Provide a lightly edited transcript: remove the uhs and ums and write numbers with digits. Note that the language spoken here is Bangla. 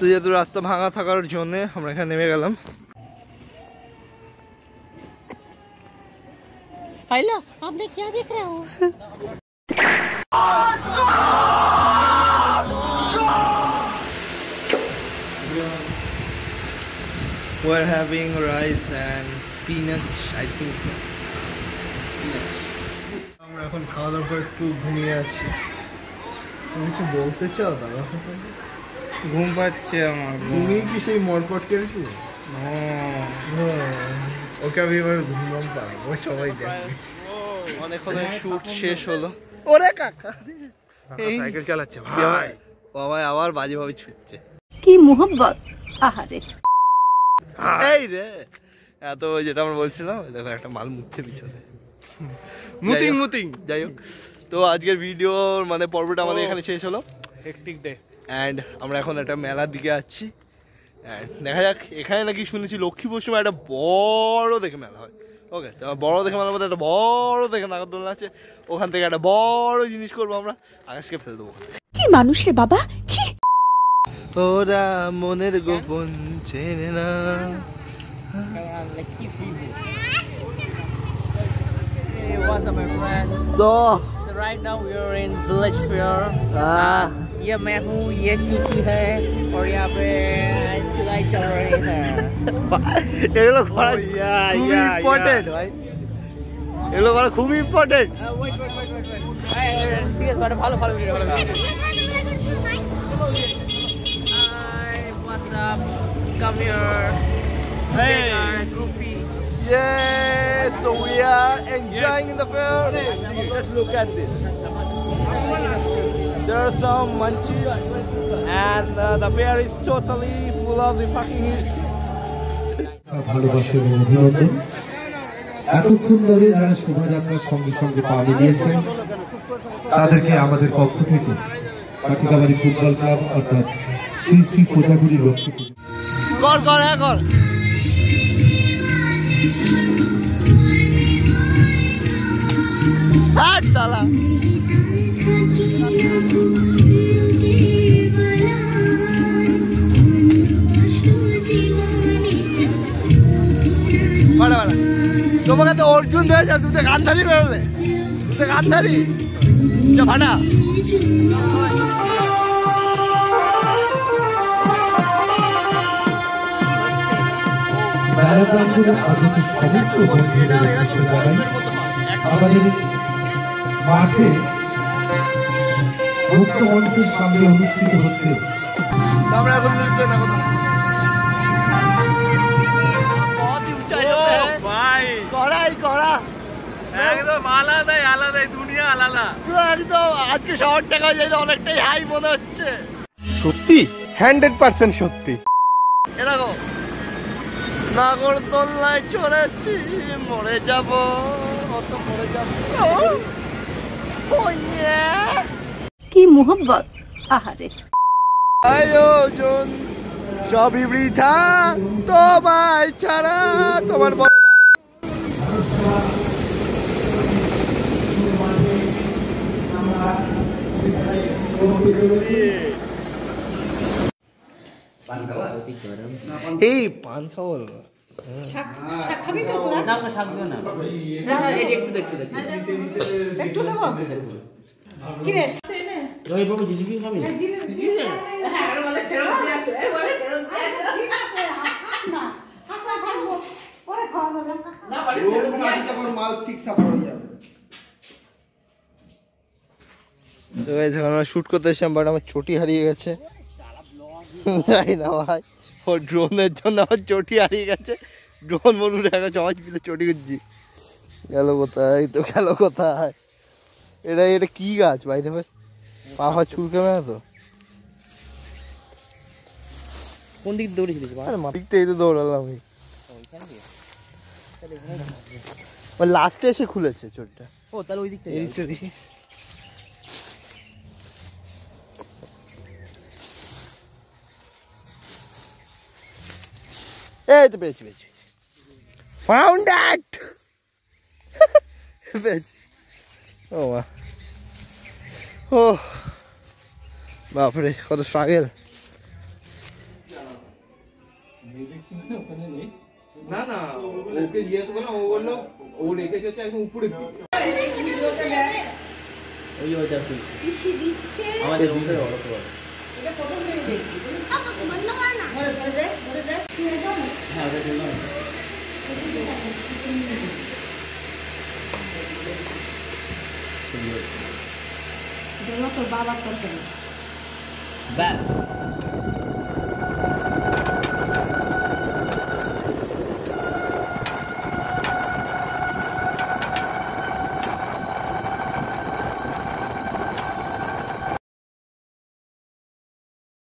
তো যেহেতু রাস্তা ভাঙা থাকার জন্য আমরা এখানে নেমে গেলাম। पाइला आपने क्या देख रहे हो? We're having rice and spinach, I think so. আমরা এখন খাওয়া দাওয়ার পর একটু ঘুমিয়ে আছি। তুমি কিছু বলতে চাও দাদা? ঘুম পাচ্ছে আমার। তুমি কি সেই মরপট কেটে? ওকে আমি এবার ঘুমাম পারবো, সবাই দেখবে। অনেকক্ষণ শুট শেষ হলো। ওরে কাকা সাইকেল চালাচ্ছে ভাই, বাবাই আবার বাজে ভাবে ছুটছে। কি মোহব্বত, আহারে। এই রে এত যেটা আমরা বলছিলাম, দেখো একটা মাল মুছছে পিছনে, মুতিং মুতিং। যাই হোক, তো আজকের ভিডিওর মানে পর্বটা আমাদের এখানে শেষ হলো। হেকটিক ডে অ্যান্ড আমরা এখন একটা মেলার দিকে যাচ্ছি। দেখা যাক, এখানে নাকি শুনেছি লক্ষ্মীপুর সময় একটা বড় দেখে মেলা হয়। ওকে, তো বড় দেখে মেলার মধ্যে একটা বড় দেখে নাগরদোলনা আছে, ওখান থেকে একটা বড় জিনিস করবো আমরা, আকাশকে ফেলে দেবো। কি মানুষ রে বাবা, ছি। ওরা মনের গোপন চেনে না। Hey, what's up, my friend? So Right now we are in village fair. ये मैं हूँ, ये चीची है, और यहाँ पे सिलाई चल रही है। এগুলো করা খুবই ইম্পর্টেন্ট ভাই, এগুলো করা খুবই important. Wait. Serious, follow video. Hi, what's up? Come here. Hey. Groupie. Yes, so we are enjoying in the fair. Let's look at this. There are some munchies and the fair is totally full of the fucking ভালোবাসা এবং অভিনন্দন। এতক্ষণ ধরে যারা শোভাযাত্রার সঙ্গে সঙ্গে পা মিলিয়েছেন তাদেরকে আমাদের পক্ষ থেকে পাটিকাবাড়ি ফুটবল ক্লাব অর্থাৎ শ্রী কোজাগুড়ি লক্ষ্মী পূজা কর হাট সালা। তোমাকে তো অর্জুন হয়েছে, তুমি তো গান্ধারী বেরোলে, তুমি তো গান্ধারী ভাড়া। মেলা প্রাঙ্গণে আগত সমস্ত বন্ধুদের উদ্দেশ্যে জানাই আমাদের মাঠে মুক্ত মঞ্চের সামনে অনুষ্ঠিত হচ্ছে। আমরা এখন করা একদম আলাদাই দুনিয়া আলাদা একদম। আজকে শহর টাকা যাই অনেকটাই হাই মনে হচ্ছে। সত্যি 100% সত্যি। এরকম নাগরদোলনায় চড়েছি, মরে যাব, অত মরে যাব। কি মোহব্বত, আহারে। আয়োজন সবই বৃথা তোমায় ছাড়া, তোমার বড় এই পান খাবো খাবি তো তোরা? না শাক দিও না, একটু দেবো। কি রে জয় বাবু জিলিপি খাবি? শুট করতে এসেছিলাম, বাট আমার চটি হারিয়ে গেছে। জানি না ভাই, ও ড্রোনের জন্য আমার চটি হারিয়ে গেছে। ড্রোন মনুরে গেছে, সবাই মিলে চটি খুঁজছি। গেল কোথায়, তো গেল কোথায়? এটা কি গাছ ভাই? দেখো পা ফা চুলকে না তো। কোন দিক দৌড়েছিলিস? দিক থেকে তো দৌড়ালাম আমি। লাস্টে এসে খুলেছে চোরটা। ও তাহলে ওই দিকটা দেখি। এই তো পেয়েছি ফাউন্ড দ্যাট। পেয়েছি। ও মা, ও বাপরে কত স্ট্রাগল। না না ওকে জিজ্ঞেস করলাম, ও বললো ও রেখেছে হচ্ছে একদম উপরের দিকে। ওই ওইটা আমাদের উপরে অল্প হ্যাঁ ওদের জন্য বাবা করতেন ব্যাস